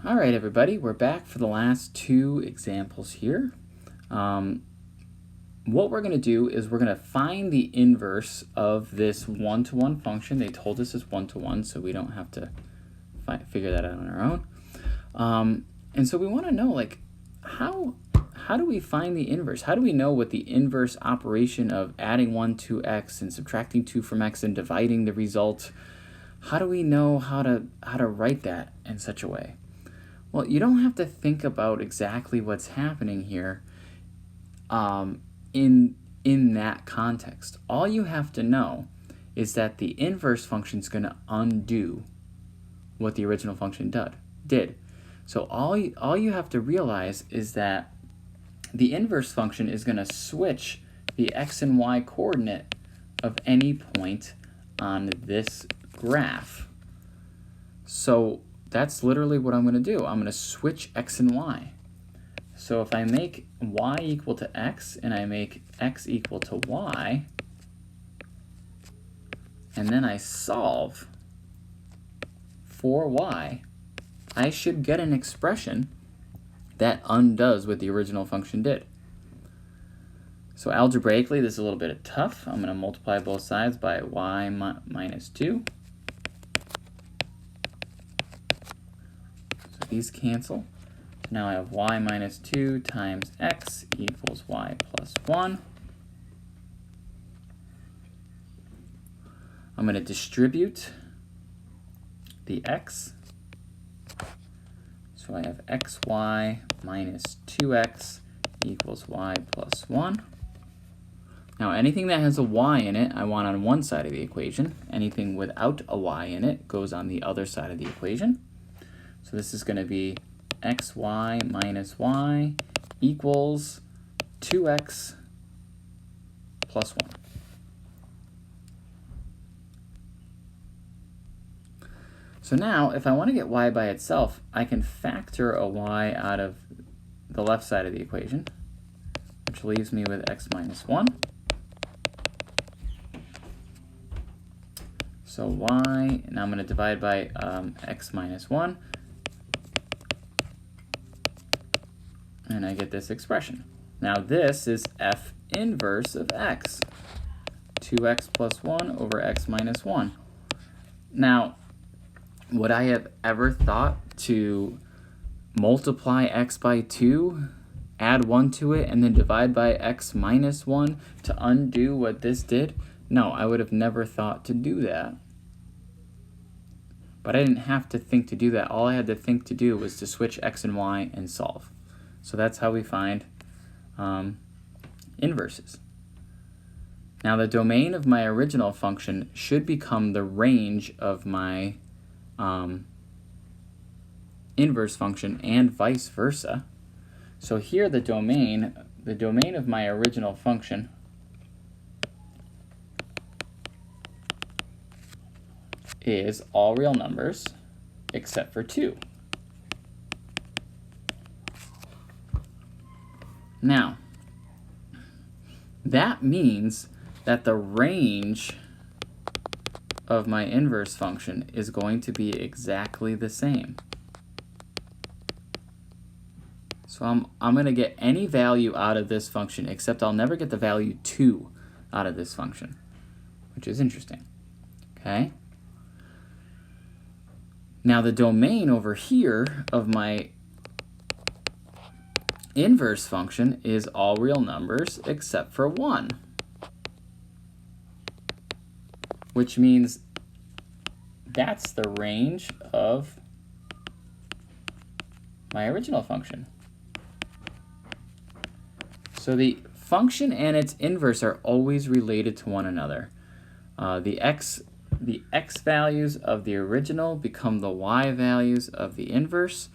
All right, everybody, we're back for the last two examples here. What we're going to do is we're going to find the inverse of this one-to-one function. They told us it's one-to-one, so we don't have to figure that out on our own. And so we want to know, like, how do we find the inverse? How do we know what the inverse operation of adding 1 to x and subtracting 2 from x and dividing the result? How do we know how to write that in such a way? Well, you don't have to think about exactly what's happening here in that context. All you have to know is that the inverse function is going to undo what the original function did. So all you have to realize is that the inverse function is going to switch the x and y coordinate of any point on this graph. So that's literally what I'm going to do. I'm going to switch x and y. So if I make y equal to x and I make x equal to y, and then I solve for y, I should get an expression that undoes what the original function did. So algebraically, this is a little bit tough. I'm going to multiply both sides by y minus 2. So these cancel. So now I have y minus 2 times x equals y plus 1. I'm going to distribute the x. So I have xy minus 2x equals y plus 1. Now anything that has a y in it, I want on one side of the equation. Anything without a y in it goes on the other side of the equation. So this is going to be xy minus y equals 2x plus 1. So now, if I want to get y by itself, I can factor a y out of the left side of the equation, which leaves me with x minus 1. So y, now I'm going to divide by x minus 1, and I get this expression. Now this is f inverse of x, 2x plus 1 over x minus 1. Now, would I have ever thought to multiply x by 2, add 1 to it, and then divide by x minus 1 to undo what this did? No, I would have never thought to do that. But I didn't have to think to do that. All I had to think to do was to switch x and y and solve. So that's how we find inverses. Now the domain of my original function should become the range of my inverse function and vice versa. So here the domain of my original function is all real numbers except for 2. Now, that means that the range of my inverse function is going to be exactly the same. So I'm going to get any value out of this function, except I'll never get the value 2 out of this function, which is interesting. Okay? Now the domain over here of my inverse function is all real numbers except for 1. Which means that's the range of my original function. So the function and its inverse are always related to one another. The x values of the original become the y values of the inverse,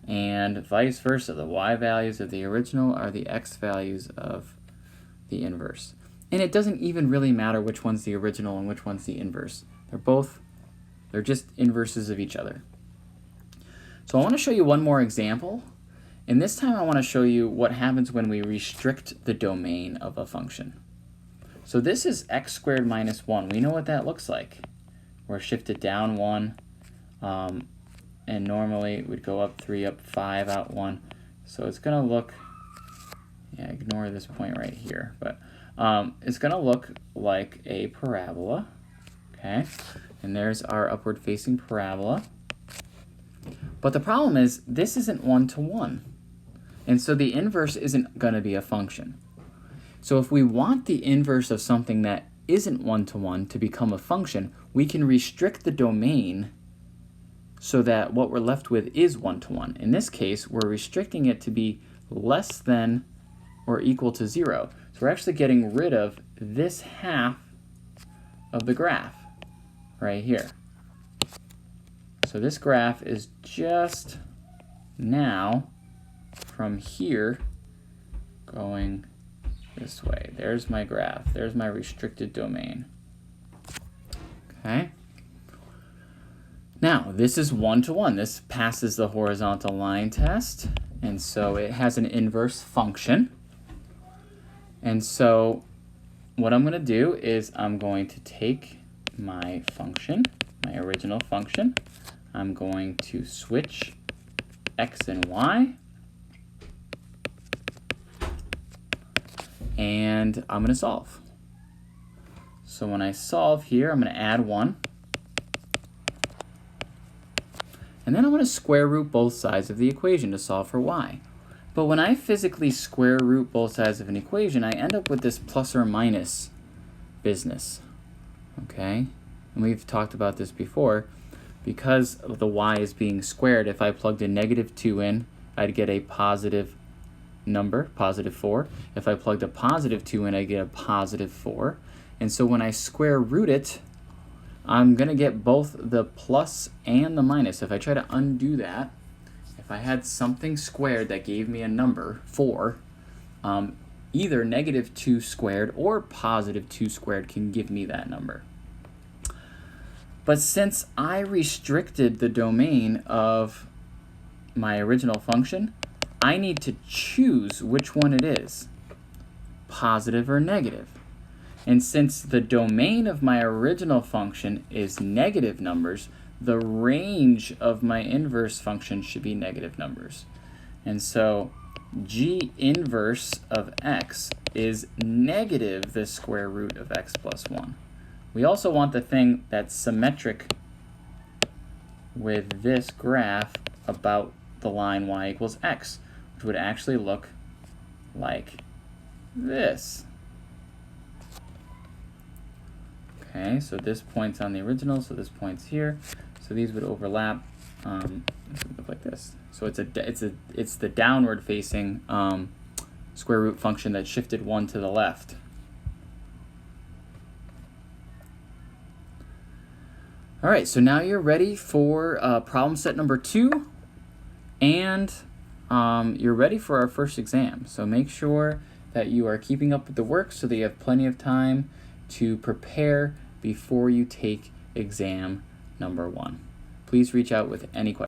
and vice versa. The y values of the original are the x values of the inverse. And it doesn't even really matter which one's the original and which one's the inverse. They're just inverses of each other. So I want to show you one more example. And this time I want to show you what happens when we restrict the domain of a function. So this is x squared minus 1. We know what that looks like. We're shifted down 1. and normally it would go up 3, up 5, out 1. So it's going to look, yeah, ignore this point right here, but it's going to look like a parabola, okay? And there's our upward facing parabola. But the problem is this isn't one-to-one. And so the inverse isn't going to be a function. So if we want the inverse of something that isn't one-to-one to become a function, we can restrict the domain so that what we're left with is one-to-one. In this case, we're restricting it to be less than or equal to 0. So we're actually getting rid of this half of the graph right here. So this graph is just now from here going this way. There's my graph. There's my restricted domain. Okay. Now, this is one-to-one. This passes the horizontal line test, and so it has an inverse function. And so what I'm going to do is I'm going to take my function, my original function. I'm going to switch x and y. And I'm going to solve. So when I solve here, I'm going to add 1. And then I'm going to square root both sides of the equation to solve for y. But when I physically square root both sides of an equation, I end up with this plus or minus business. Okay? And we've talked about this before. Because the y is being squared, if I plugged a -2 in, I'd get a positive number, positive 4. If I plugged a positive 2 in, I get a positive 4. And so when I square root it, I'm going to get both the plus and the minus. If I try to undo that, if I had something squared that gave me a number, 4, either -2 squared or positive 2 squared can give me that number. But since I restricted the domain of my original function, I need to choose which one it is, positive or negative. And since the domain of my original function is negative numbers, the range of my inverse function should be negative numbers. And so g inverse of x is negative the square root of x plus 1. We also want the thing that's symmetric with this graph about the line y equals x, which would actually look like this. Okay, so this point's on the original, so this point's here. So these would overlap. This would look like this. So it's the downward facing square root function that shifted 1 to the left. All right, so now you're ready for problem set number 2, and you're ready for our first exam. So make sure that you are keeping up with the work so that you have plenty of time to prepare before you take exam number 1. Please reach out with any questions.